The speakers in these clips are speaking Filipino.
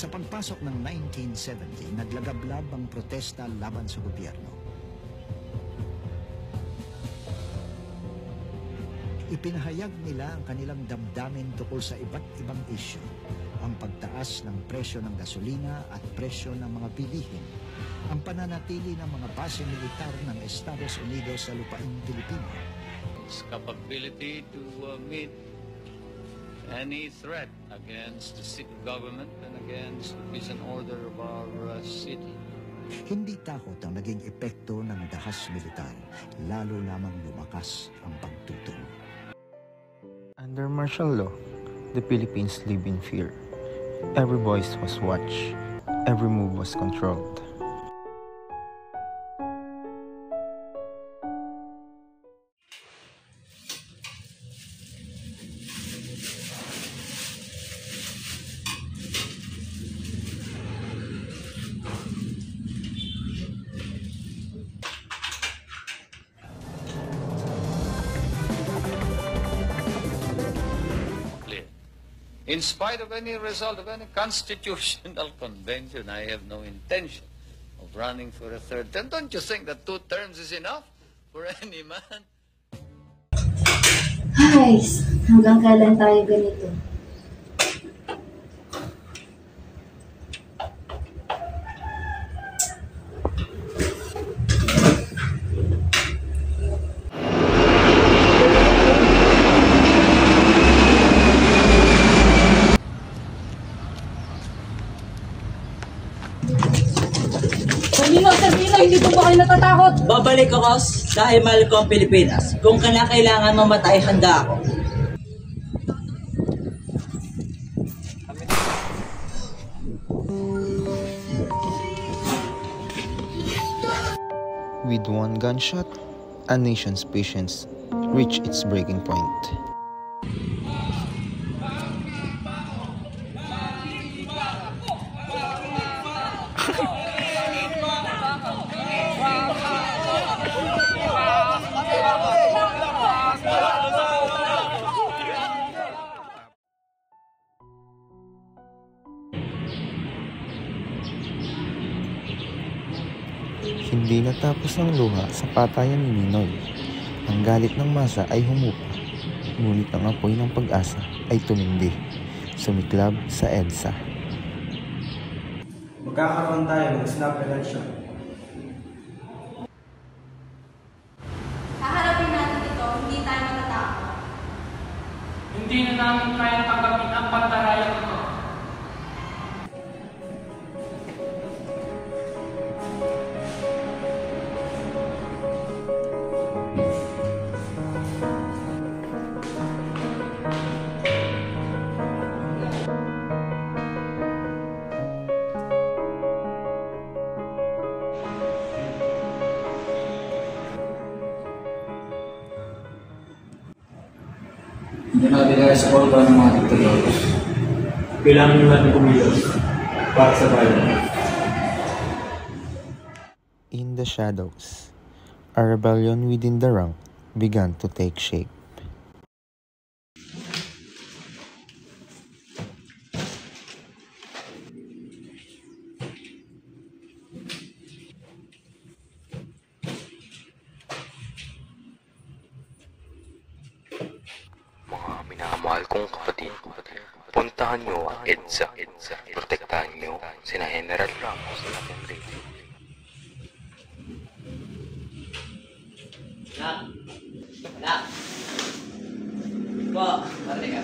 Sa pagpasok ng 1970, naglagablab ang protesta laban sa gobyerno. Ipinahayag nila ang kanilang damdamin tukol sa iba't ibang isyu, ang pagtaas ng presyo ng gasolina at presyo ng mga bilihin, ang pananatili ng mga base militar ng Estados Unidos sa lupaing Pilipino. Its capability to meet any threat against the city government and against the peace and order of our city. Hindi takot ang naging epekto ng dahas militar, lalo lamang lumakas ang pagtutong. Under martial law, the Philippines live in fear. Every voice was watched. Every move was controlled. In spite of any result of any constitutional convention, I have no intention of running for a third term. Don't you think that 2 terms is enough for any man? Guys, hanggang kailan tayo ganito? Hindi po ba kayo natatakot? Babalik ako dahil mahal ko ang Pilipinas. Kung kailangan mamatay, handa ako. With one gunshot, a nation's patience reached its breaking point. Hindi natapos ang luha sa patayan ni Ninoy. Ang galit ng masa ay humupa, ngunit ang apoy ng pag-asa ay tumindi, sumiklab sa EDSA. Magkakaroon tayo ng snap election. Haharapin natin ito, hindi tayo matatakot. Hindi na namin kayang tanggapin ang pandarayang ito. Hindi natin na-responda ng mga dictators. Kailangan nyo natin kumilos para sa bayan. In the shadows, a rebellion within the rank began to take shape. Minamahal kong kapatid, puntahan nyo ang EDSA. Protektahan nyo sina General Ramos at Enrique. Nak! Po, parinig ka.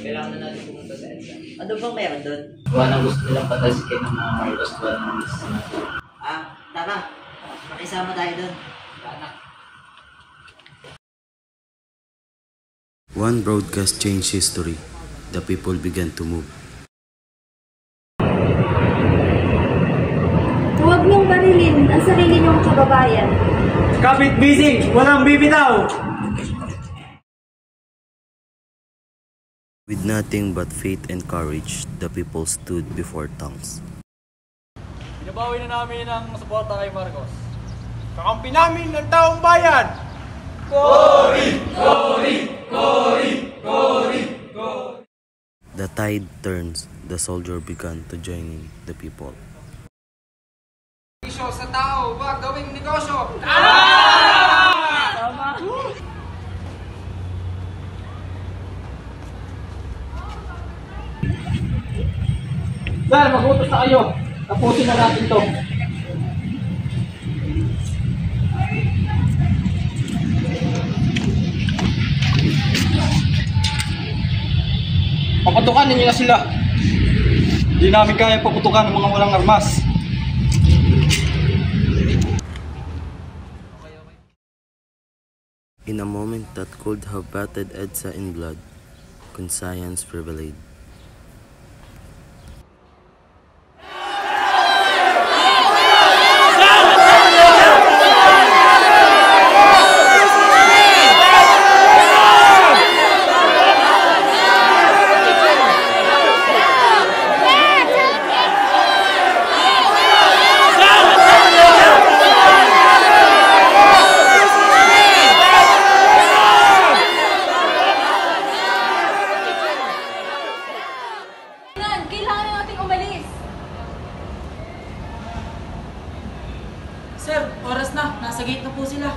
Kailangan na natin pumunta sa EDSA. Ano bang meron doon? Buwan ang gusto nilang patasikin ng mga Marcos buwan ng gusto na. Tama. Makisama tayo doon. One broadcast changed history. The people began to move. Huwag niyong barilin ang sarili niyong kababayan. Kapit bisig! Walang bibitaw! With nothing but faith and courage, the people stood before tongues. Binabawi na namin ang suporta kay Marcos. Kakampi namin ng taong bayan! Kori! Kori! Kori! Kori! Kori! The tide turns, the soldier began to join the people. Negosyo sa tao, wag gawing negosyo. Sir, mag-utos na kayo. Tapusin na natin to. Paputukan ninyo na sila. Hindi namin kaya paputukan ng mga walang armas. In a moment that could have battered EDSA in blood, conscience prevailed. Sir, oras na. Nasa gate na po sila.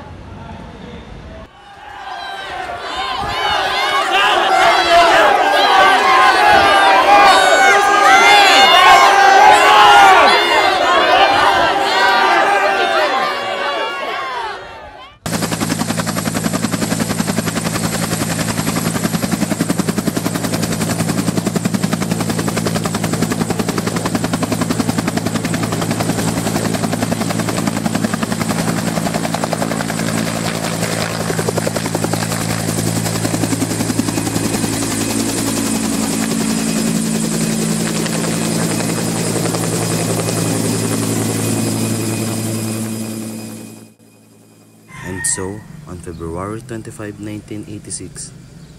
And so, on February 25, 1986,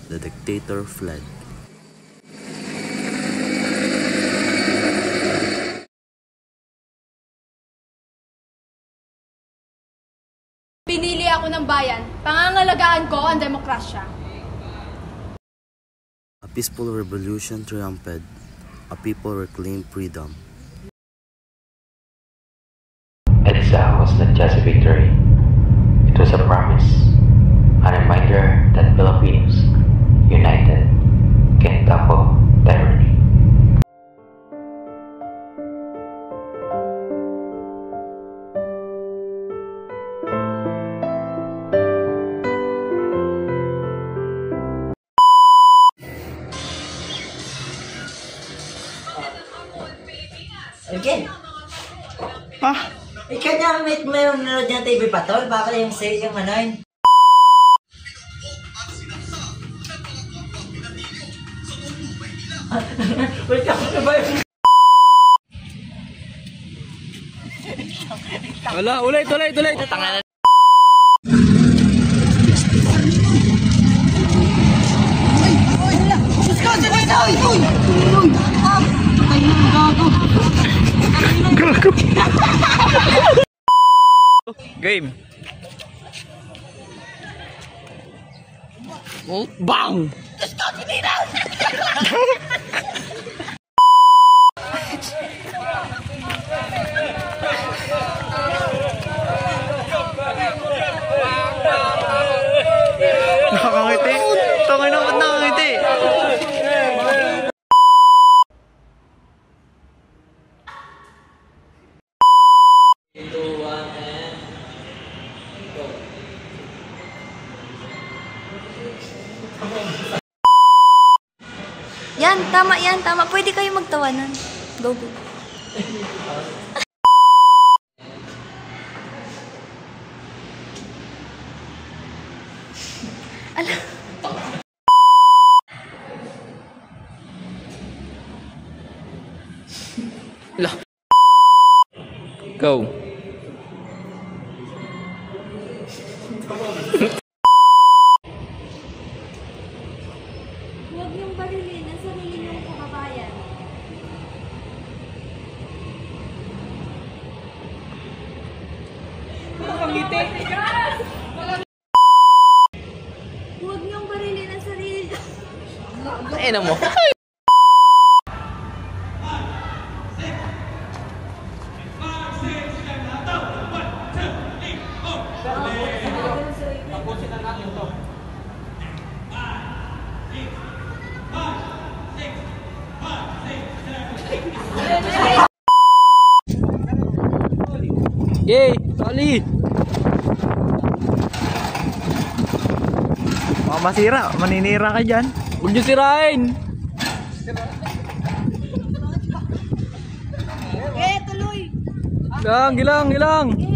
the dictator fled. Pinili ako ng bayan. Pangangalagaan ko ang demokrasya. A peaceful revolution triumphed. A people reclaimed freedom. EDSA was not just a victory. It was a promise, a reminder that Filipinos, united, can tackle tyranny. Again. Ikaw niya may nanonood niya TV Patrol, baka yung say yung ano yun. Wait ako na ba yun? Wala, ulit. Tangan na. Game. Oh, bang! Nakakangiti. Tangay na, ba't nakakangiti? Yan, tama. Pwede kayo magtawanan. Go. Ala. Go. Huwag niyong barilin ang sarili niyong kababayan. Huwag niyong barilin ang sarili. Ayun mo. Yay! Tali! Baka masira, maninira ka dyan. Huwag niyo sirain! Okay, tuloy! Gilang!